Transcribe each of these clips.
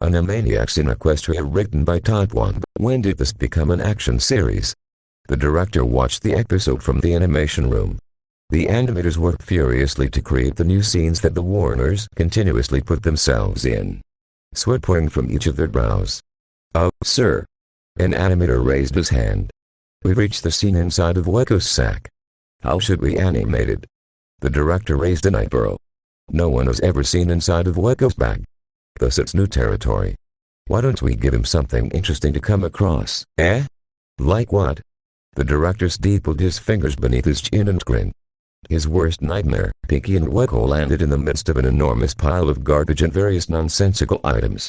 Animaniacs in Equestria, written by Todd One. When did this become an action series? The director watched the episode from the animation room. The animators worked furiously to create the new scenes that the Warners continuously put themselves in. Sweat pouring from each of their brows. "Oh, sir." An animator raised his hand. "We've reached the scene inside of Wacko's sack. How should we animate it?" The director raised an eyebrow. "No one has ever seen inside of Wacko's bag. Thus it's new territory. Why don't we give him something interesting to come across, eh?" "Like what?" The director steepled his fingers beneath his chin and grinned. His worst nightmare, Pinky and Wacko landed in the midst of an enormous pile of garbage and various nonsensical items.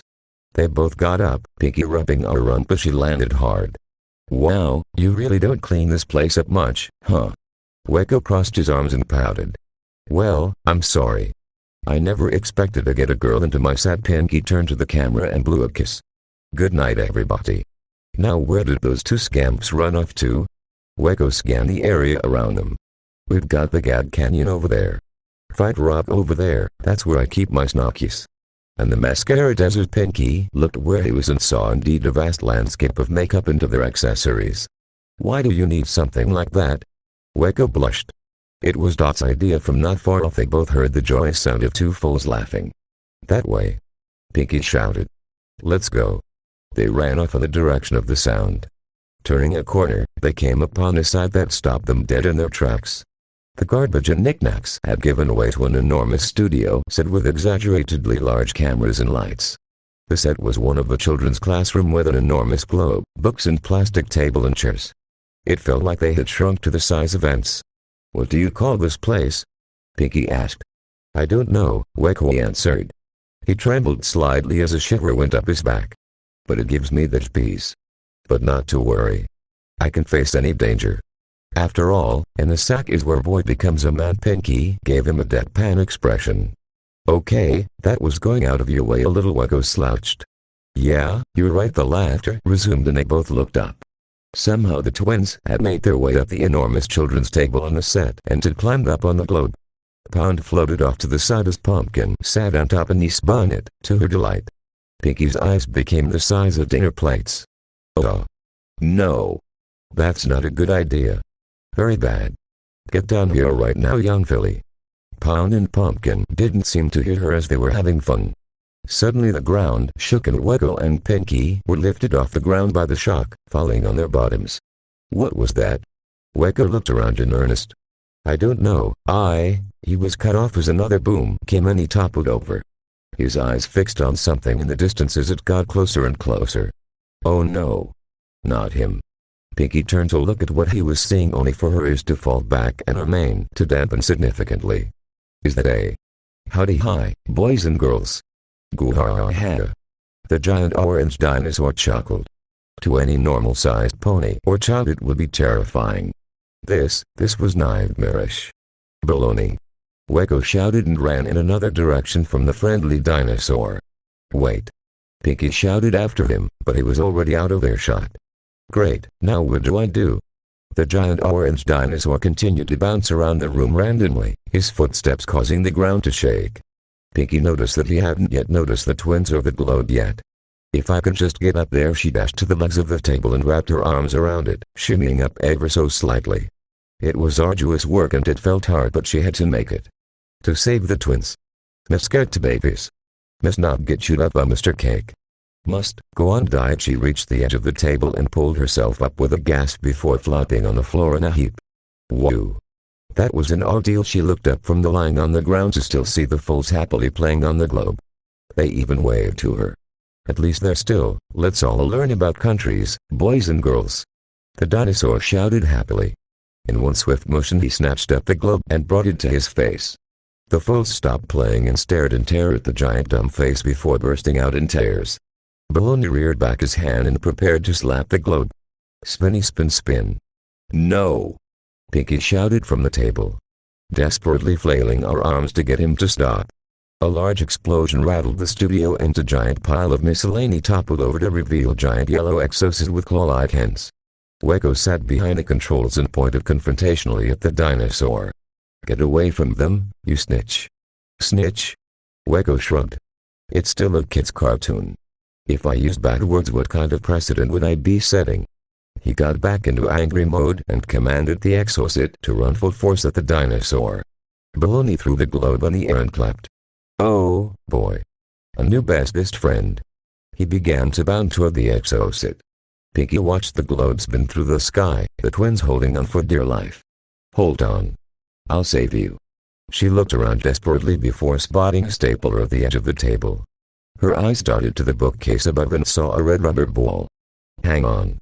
They both got up, Pinky rubbing a rump as she landed hard. "Wow, you really don't clean this place up much, huh?" Wacko crossed his arms and pouted. "Well, I'm sorry. I never expected to get a girl into my set." Pinky turned to the camera and blew a kiss. "Good night, everybody. Now where did those two scamps run off to?" Wacko scanned the area around them. "We've got the Gad Canyon over there. Fight Rock over there, that's where I keep my snockies. And the Mascara Desert." Pinky looked where he was and saw indeed a vast landscape of makeup and other accessories. "Why do you need something like that?" Wacko blushed. It was Dot's idea. From not far off they both heard the joyous sound of two foals laughing. "That way!" Pinky shouted. "Let's go." They ran off in the direction of the sound. Turning a corner, they came upon a sight that stopped them dead in their tracks. The garbage and knickknacks had given way to an enormous studio set with exaggeratedly large cameras and lights. The set was one of the children's classroom with an enormous globe, books and plastic table and chairs. It felt like they had shrunk to the size of ants. "What do you call this place?" Pinky asked. "I don't know," Wacko answered. He trembled slightly as a shiver went up his back. "But it gives me the peace. But not to worry. I can face any danger. After all, in the sack is where boy becomes a man." Pinky gave him a deadpan expression. "Okay, that was going out of your way a little." Wacko slouched. "Yeah, you're right." The laughter resumed and they both looked up. Somehow the twins had made their way up the enormous children's table on the set and had climbed up on the globe. Pound floated off to the side as Pumpkin sat on top and he spun it, to her delight. Pinky's eyes became the size of dinner plates. "Oh. No. That's not a good idea. Very bad. Get down here right now, young filly." Pound and Pumpkin didn't seem to hear her as they were having fun. Suddenly the ground shook and Wacko and Pinky were lifted off the ground by the shock, falling on their bottoms. "What was that?" Wacko looked around in earnest. "I don't know." He was cut off as another boom came and he toppled over. His eyes fixed on something in the distance as it got closer and closer. "Oh no. Not him." Pinky turned to look at what he was seeing only for her ears to fall back and her mane to dampen significantly. "Is that a howdy hi, boys and girls? Goo-ha-ha-ha." The giant orange dinosaur chuckled. To any normal-sized pony or child it would be terrifying. This was nightmarish. "Baloney!" Wacko shouted and ran in another direction from the friendly dinosaur. "Wait!" Pinky shouted after him, but he was already out of earshot. "Great, now what do I do?" The giant orange dinosaur continued to bounce around the room randomly, his footsteps causing the ground to shake. Pinky noticed that he hadn't yet noticed the twins or the globe yet. "If I can just get up there," she dashed to the legs of the table and wrapped her arms around it, shimmying up ever so slightly. It was arduous work and it felt hard, but she had to make it. To save the twins. "Must get to babies. Must not get chewed up by Mr. Cake. Must go on diet." She reached the edge of the table and pulled herself up with a gasp before flopping on the floor in a heap. Whoa. That was an ordeal. She looked up from the lying on the ground to still see the foals happily playing on the globe. They even waved to her. "At least they're still. Let's all learn about countries, boys and girls." The dinosaur shouted happily. In one swift motion he snatched up the globe and brought it to his face. The foals stopped playing and stared in terror at the giant dumb face before bursting out in tears. Baloney reared back his hand and prepared to slap the globe. "Spinny spin spin." "No!" Pinky shouted from the table, desperately flailing our arms to get him to stop. A large explosion rattled the studio and a giant pile of miscellany toppled over to reveal giant yellow exos with claw-like hands. Wacko sat behind the controls and pointed confrontationally at the dinosaur. "Get away from them, you snitch." "Snitch?" Wacko shrugged. "It's still a kid's cartoon. If I used bad words, what kind of precedent would I be setting? He got back into angry mode and commanded the exosuit to run full force at the dinosaur. Baloney threw the globe on the air and clapped. Oh, boy. A new bestest friend. He began to bound toward the exosuit. Pinky watched the globe spin through the sky, the twins holding on for dear life. Hold on. I'll save you. She looked around desperately before spotting a stapler at the edge of the table. Her eyes darted to the bookcase above and saw a red rubber ball. Hang on.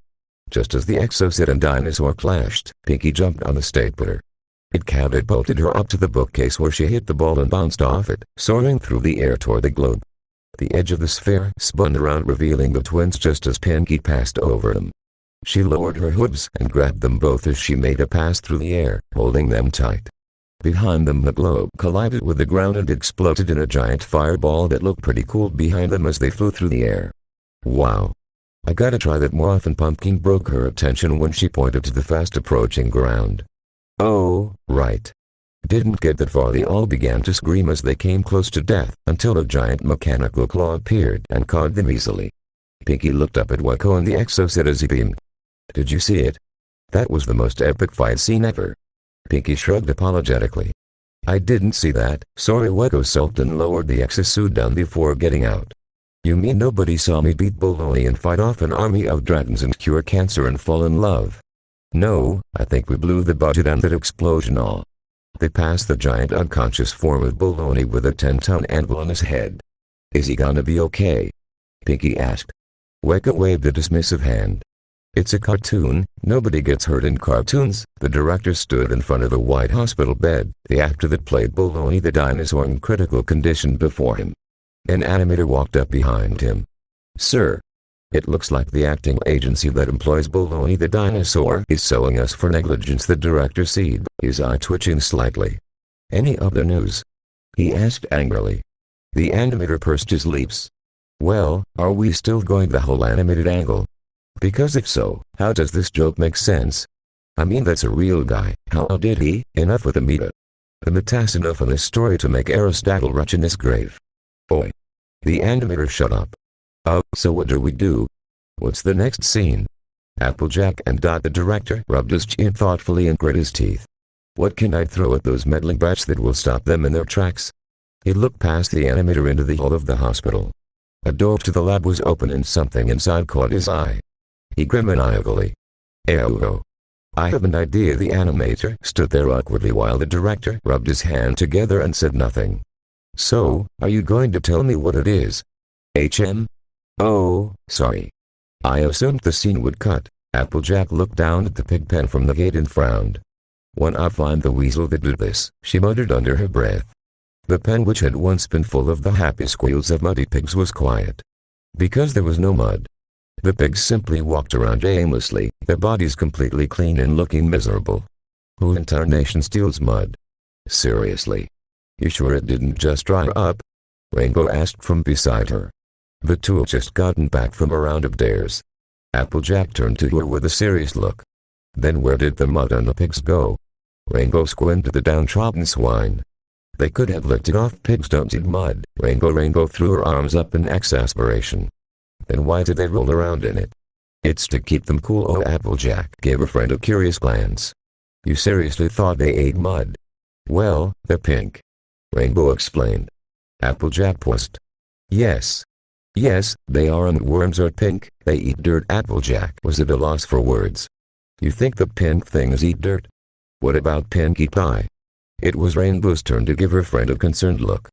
Just as the exosuit and dinosaur clashed, Pinky jumped on the stapler. It catapulted her up to the bookcase where she hit the ball and bounced off it, soaring through the air toward the globe. The edge of the sphere spun around, revealing the twins just as Pinky passed over them. She lowered her hooves and grabbed them both as she made a pass through the air, holding them tight. Behind them the globe collided with the ground and exploded in a giant fireball that looked pretty cool behind them as they flew through the air. Wow. I gotta try that more often. Pumpkin broke her attention when she pointed to the fast approaching ground. Oh, right. Didn't get that far. They all began to scream as they came close to death, until a giant mechanical claw appeared and caught them easily. Pinky looked up at Wacko and the exosuit as he beamed. Did you see it? That was the most epic fight scene ever. Pinky shrugged apologetically. I didn't see that. Sorry. Wacko sulked and lowered the exosuit down before getting out. You mean nobody saw me beat Baloney and fight off an army of dragons and cure cancer and fall in love? No, I think we blew the budget on that explosion. All. They passed the giant unconscious form of Baloney with a 10-ton anvil on his head. Is he gonna be okay? Pinky asked. Wacko waved a dismissive hand. It's a cartoon, nobody gets hurt in cartoons. The director stood in front of a white hospital bed, the actor that played Baloney the dinosaur in critical condition before him. An animator walked up behind him. Sir. It looks like the acting agency that employs Baloney the dinosaur is suing us for negligence. The director said, his eye twitching slightly. Any other news? He asked angrily. The animator pursed his lips. Well, are we still going the whole animated angle? Because if so, how does this joke make sense? I mean, that's a real guy. How did he? Enough with the meta. The meta's enough in this story to make Aristotle rot in his grave. Oi. The animator shut up. So what do we do? What's the next scene? Applejack and Dot the director rubbed his chin thoughtfully and grit his teeth. What can I throw at those meddling brats that will stop them in their tracks? He looked past the animator into the hall of the hospital. A door to the lab was open and something inside caught his eye. He grinned maniacally. Ayo. I have an idea. The animator stood there awkwardly while the director rubbed his hand together and said nothing. So, are you going to tell me what it is? Oh, sorry. I assumed the scene would cut. Applejack looked down at the pig pen from the gate and frowned. When I find the weasel that did this, she muttered under her breath. The pen, which had once been full of the happy squeals of muddy pigs, was quiet. Because there was no mud. The pigs simply walked around aimlessly, their bodies completely clean and looking miserable. Who in tarnation steals mud? Seriously. You sure it didn't just dry up? Rainbow asked from beside her. The two had just gotten back from a round of dares. Applejack turned to her with a serious look. Then where did the mud on the pigs go? Rainbow squinted at the downtrodden swine. They could have licked it off. Pigs don't eat mud. Rainbow threw her arms up in exasperation. Then why did they roll around in it? It's to keep them cool. Oh, Applejack gave her friend a curious glance. You seriously thought they ate mud? Well, they're pink. Rainbow explained. Applejack paused. Yes, they are, and worms are pink. They eat dirt. Applejack was at a loss for words. You think the pink things eat dirt? What about Pinkie Pie? It was Rainbow's turn to give her friend a concerned look.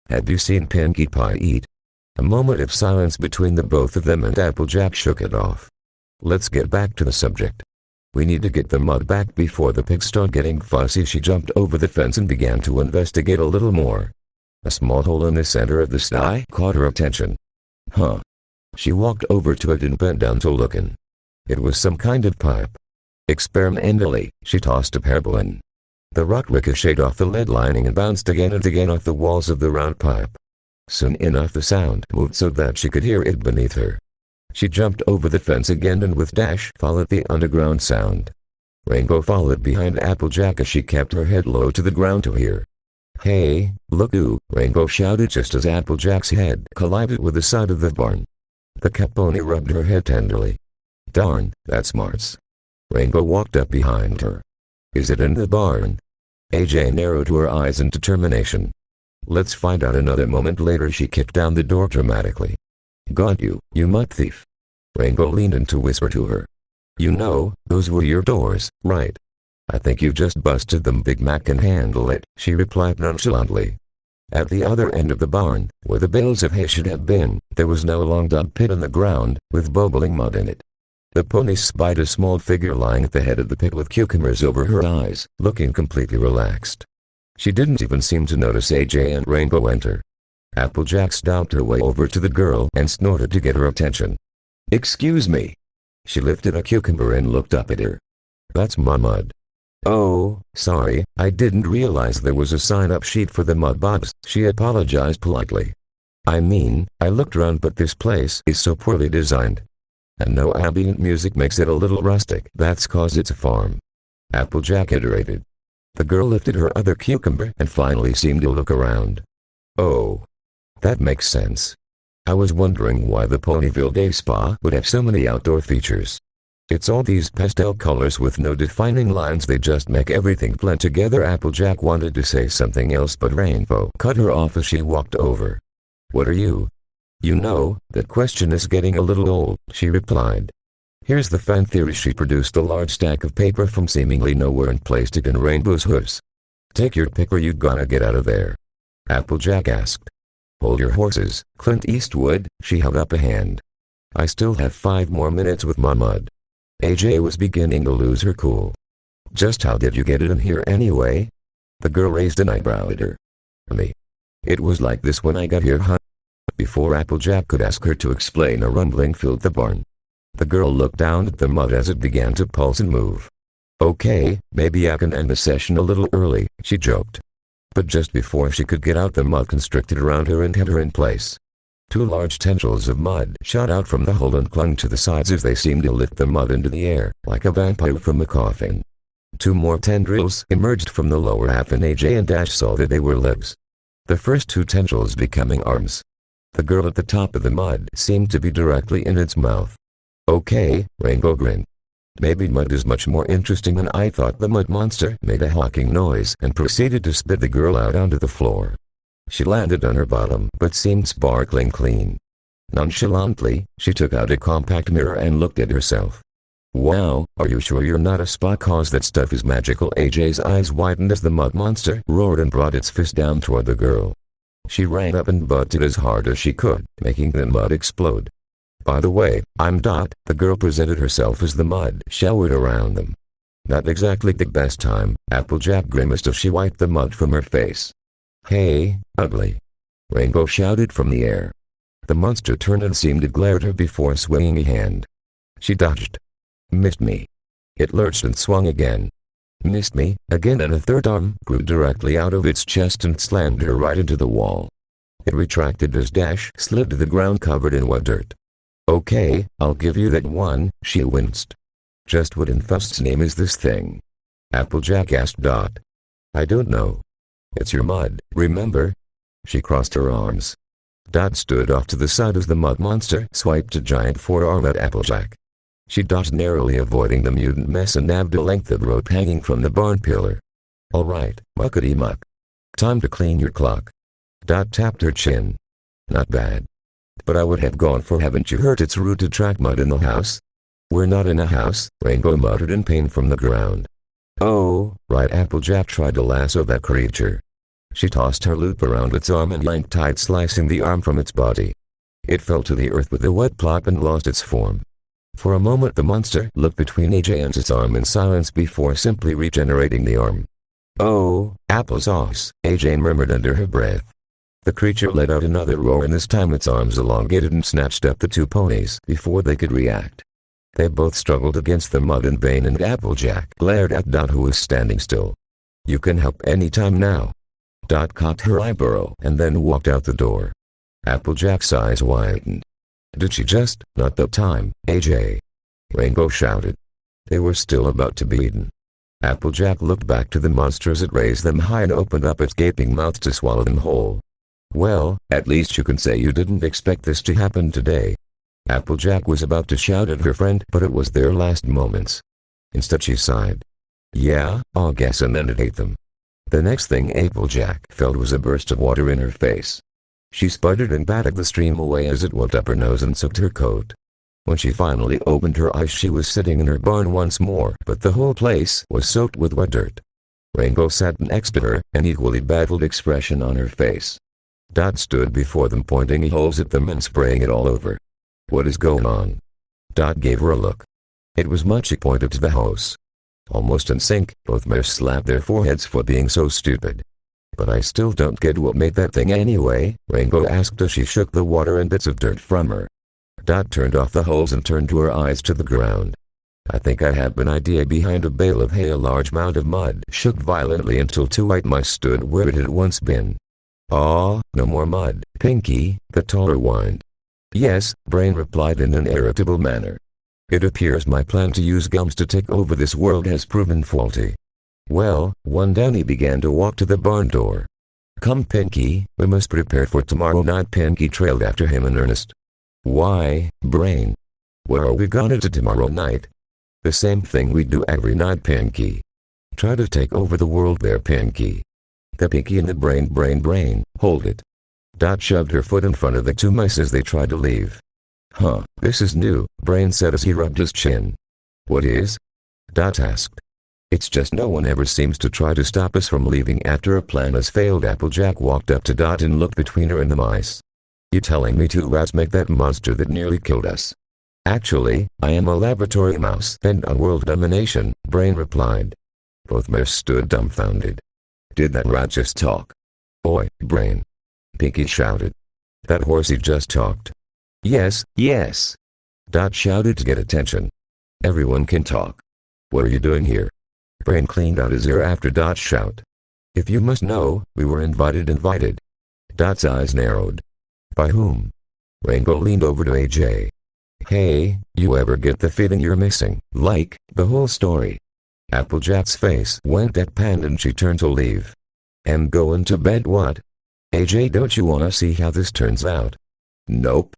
Have you seen Pinkie Pie eat? A moment of silence between the both of them, and Applejack shook it off. Let's get back to the subject. We need to get the mud back before the pigs start getting fussy. She jumped over the fence and began to investigate a little more. A small hole in the center of the sty caught her attention. Huh. She walked over to it and bent down to look in. It was some kind of pipe. Experimentally, she tossed a pebble in. The rock ricocheted off the lead lining and bounced again and again off the walls of the round pipe. Soon enough the sound moved so that she could hear it beneath her. She jumped over the fence again and with dash followed the underground sound. Rainbow followed behind Applejack as she kept her head low to the ground to hear. Hey, look! Rainbow shouted just as Applejack's head collided with the side of the barn. The cat pony rubbed her head tenderly. Darn, that's smarts. Rainbow walked up behind her. Is it in the barn? AJ narrowed her eyes in determination. Let's find out. Another moment later she kicked down the door dramatically. Got you, you mud thief. Rainbow leaned in to whisper to her. You know, those were your doors, right? I think you just busted them. Big Mac can handle it, she replied nonchalantly. At the other end of the barn, where the bales of hay should have been, there was no long dug pit in the ground, with bubbling mud in it. The pony spied a small figure lying at the head of the pit with cucumbers over her eyes, looking completely relaxed. She didn't even seem to notice AJ and Rainbow enter. Applejack stomped her way over to the girl and snorted to get her attention. Excuse me. She lifted a cucumber and looked up at her. That's my mud. Oh, sorry, I didn't realize there was a sign-up sheet for the mud box, she apologized politely. I mean, I looked around but this place is so poorly designed. And no ambient music makes it a little rustic. That's 'cause it's a farm. Applejack iterated. The girl lifted her other cucumber and finally seemed to look around. Oh. That makes sense. I was wondering why the Ponyville Day Spa would have so many outdoor features. It's all these pastel colors with no defining lines, they just make everything blend together. Applejack wanted to say something else but Rainbow cut her off as she walked over. What are you? You know, that question is getting a little old, she replied. Here's the fan theory. She produced a large stack of paper from seemingly nowhere and placed it in Rainbow's hooves. Take your pick or you gonna get out of there? Applejack asked. Hold your horses, Clint Eastwood, she held up a hand. I still have 5 more minutes with my mud. AJ was beginning to lose her cool. Just how did you get it in here anyway? The girl raised an eyebrow at her. Me. It was like this when I got here, huh? Before Applejack could ask her to explain, a rumbling filled the barn. The girl looked down at the mud as it began to pulse and move. Okay, maybe I can end the session a little early, she joked. But just before she could get out, the mud constricted around her and held her in place. 2 large tendrils of mud shot out from the hole and clung to the sides as they seemed to lift the mud into the air, like a vampire from a coffin. 2 more tendrils emerged from the lower half and AJ and Dash saw that they were legs. The first 2 tendrils becoming arms. The girl at the top of the mud seemed to be directly in its mouth. Okay, Rainbow grinned. Maybe mud is much more interesting than I thought. The mud monster made a hawking noise and proceeded to spit the girl out onto the floor. She landed on her bottom but seemed sparkling clean. Nonchalantly, she took out a compact mirror and looked at herself. Wow, are you sure you're not a spa? 'Cause that stuff is magical. AJ's eyes widened as the mud monster roared and brought its fist down toward the girl. She ran up and butted as hard as she could, making the mud explode. By the way, I'm Dot, the girl presented herself as the mud showered around them. Not exactly the best time, Applejack grimaced as she wiped the mud from her face. Hey, ugly! Rainbow shouted from the air. The monster turned and seemed to glare at her before swinging a hand. She dodged. Missed me. It lurched and swung again. Missed me, again, and a third arm grew directly out of its chest and slammed her right into the wall. It retracted as Dash slid to the ground covered in wet dirt. Okay, I'll give you that one, she winced. Just what in Thust's name is this thing? Applejack asked Dot. I don't know. It's your mud, remember? She crossed her arms. Dot stood off to the side as the mud monster swiped a giant forearm at Applejack. She dodged narrowly, avoiding the mutant mess, and nabbed a length of rope hanging from the barn pillar. All right, muckety muck. Time to clean your clock. Dot tapped her chin. Not bad. But I would have gone for haven't you heard it's rude to track mud in the house? We're not in a house, Rainbow muttered in pain from the ground. Oh, right. Applejack tried to lasso that creature. She tossed her loop around its arm and yanked tight, slicing the arm from its body. It fell to the earth with a wet plop and lost its form. For a moment the monster looked between AJ and its arm in silence before simply regenerating the arm. Oh, applesauce, AJ murmured under her breath. The creature let out another roar, and this time its arms elongated and snatched up the 2 ponies before they could react. They both struggled against the mud in vain, and Applejack glared at Dot, who was standing still. You can help any time now. Dot cocked her eyebrow and then walked out the door. Applejack's eyes widened. Did she just? Not the time, AJ! Rainbow shouted. They were still about to be eaten. Applejack looked back to the monster as it raised them high and opened up its gaping mouth to swallow them whole. Well, at least you can say you didn't expect this to happen today. Applejack was about to shout at her friend, but it was their last moments. Instead she sighed. Yeah, I'll guess, and then it ate them. The next thing Applejack felt was a burst of water in her face. She sputtered and batted the stream away as it went up her nose and soaked her coat. When she finally opened her eyes, she was sitting in her barn once more, but the whole place was soaked with wet dirt. Rainbow sat next to her, an equally baffled expression on her face. Dot stood before them, pointing holes at them and spraying it all over. What is going on? Dot gave her a look. It was much. She pointed to the hose. Almost in sync, both mares slapped their foreheads for being so stupid. But I still don't get what made that thing anyway, Rainbow asked as she shook the water and bits of dirt from her. Dot turned off the hose and turned her eyes to the ground. I think I have an idea. Behind a bale of hay a large mound of mud shook violently until 2 white mice stood where it had once been. Aw, no more mud, Pinky, the taller whined. Yes, Brain replied in an irritable manner. It appears my plan to use gums to take over this world has proven faulty. Well, one down, he began to walk to the barn door. Come Pinky, we must prepare for tomorrow night. Pinky trailed after him in earnest. Why, Brain? Where are we gonna do tomorrow night? The same thing we do every night, Pinky. Try to take over the world there, Pinky. The Pinky and the Brain, hold it. Dot shoved her foot in front of the 2 mice as they tried to leave. Huh, this is new, Brain said as he rubbed his chin. What is? Dot asked. It's just no one ever seems to try to stop us from leaving after a plan has failed. Applejack walked up to Dot and looked between her and the mice. You telling me 2 rats make that monster that nearly killed us? Actually, I am a laboratory mouse bent on world domination, Brain replied. Both mares stood dumbfounded. Did that rat just talk? Oi, Brain! Pinky shouted. That horsey just talked. Yes, yes! Dot shouted to get attention. Everyone can talk. What are you doing here? Brain cleaned out his ear after Dot's shout. If you must know, we were invited. Dot's eyes narrowed. By whom? Rainbow leaned over to AJ. Hey, you ever get the feeling you're missing, like, the whole story? Applejack's face went deadpan and she turned to leave. Am going to bed. What? AJ, don't you wanna see how this turns out? Nope.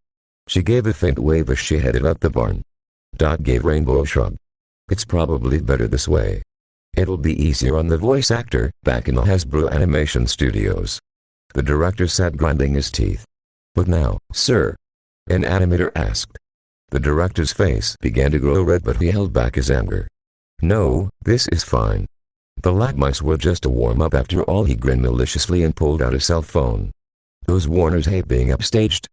She gave a faint wave as she headed up the barn. Dot gave Rainbow a shrug. It's probably better this way. It'll be easier on the voice actor, back in the Hasbro Animation Studios. The director sat grinding his teeth. What now, sir? An animator asked. The director's face began to grow red, but he held back his anger. No, this is fine. The lag mice were just a warm-up after all. He grinned maliciously and pulled out a cell phone. Those Warners hate being upstaged.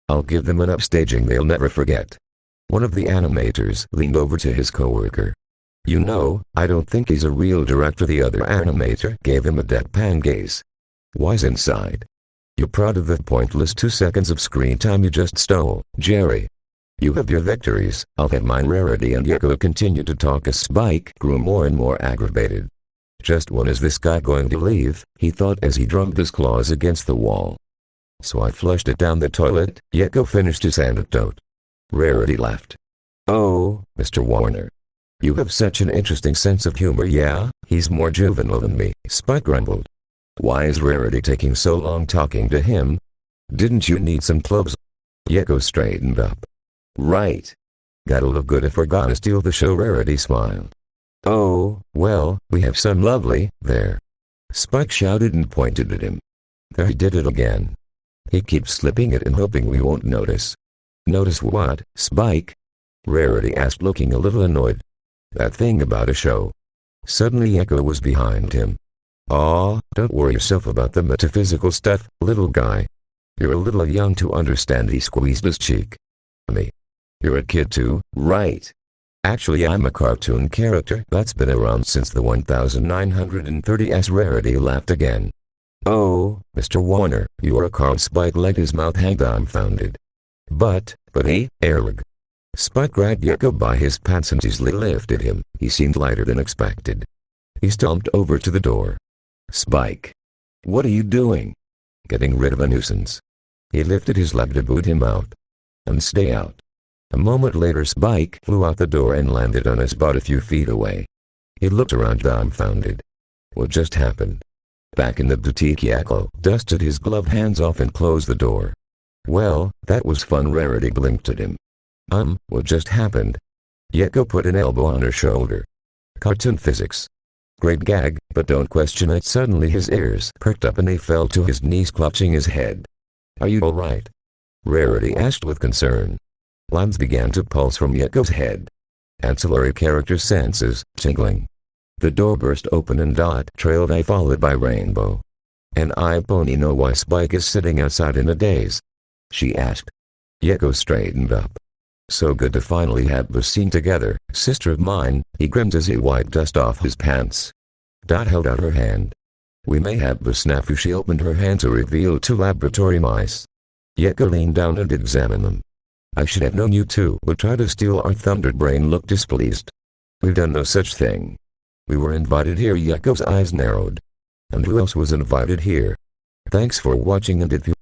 I'll give them an upstaging they'll never forget. One of the animators leaned over to his coworker. You know, I don't think he's a real director. The other animator gave him a deadpan gaze. Why's inside? You're proud of the pointless 2 seconds of screen time you just stole, Jerry. You have your victories, I'll have mine. Rarity and Yuko continued to talk as Spike grew more and more aggravated. Just when is this guy going to leave, he thought as he drummed his claws against the wall. So I flushed it down the toilet. Yuko finished his anecdote. Rarity laughed. Oh, Mr. Warner. You have such an interesting sense of humor. Yeah, he's more juvenile than me, Spike grumbled. Why is Rarity taking so long talking to him? Didn't you need some clothes? Yuko straightened up. Right. Gotta look good if we're gonna steal the show. Rarity smiled. Oh, well, we have some lovely, there. Spike shouted and pointed at him. There, he did it again. He keeps slipping it and hoping we won't notice. Notice what, Spike? Rarity asked, looking a little annoyed. That thing about a show. Suddenly Yuko was behind him. Aw, don't worry yourself about the metaphysical stuff, little guy. You're a little young to understand. He squeezed his cheek. Me. You're a kid too, right? Actually, I'm a cartoon character that's been around since the 1930s. Rarity laughed again. Oh, Mr. Warner, you're a car. Spike let his mouth hang dumbfounded. But he, Erg. Spike grabbed Yuko by his pants and easily lifted him. He seemed lighter than expected. He stomped over to the door. Spike. What are you doing? Getting rid of a nuisance. He lifted his leg to boot him out. And stay out. A moment later Spike flew out the door and landed on his butt a few feet away. He looked around dumbfounded. What just happened? Back in the boutique, Yuko dusted his gloved hands off and closed the door. Well, that was fun. Rarity blinked at him. What just happened? Yeko put an elbow on her shoulder. Cartoon physics. Great gag, but don't question it. Suddenly his ears perked up and he fell to his knees, clutching his head. Are you alright? Rarity asked with concern. Lines began to pulse from Yeko's head. Ancillary character senses, tingling. The door burst open and Dot trailed I followed by Rainbow. And I pony know why Spike is sitting outside in a daze? She asked. Yeko straightened up. So good to finally have the scene together, sister of mine, he grinned as he wiped dust off his pants. Dot held out her hand. We may have the snafu. She opened her hand to reveal 2 laboratory mice. Yeko leaned down and examined them. I should have known you two would try to steal our Thunderbrain looked displeased. We've done no such thing. We were invited here. Yeko's eyes narrowed. And who else was invited here? Thanks for watching, and if you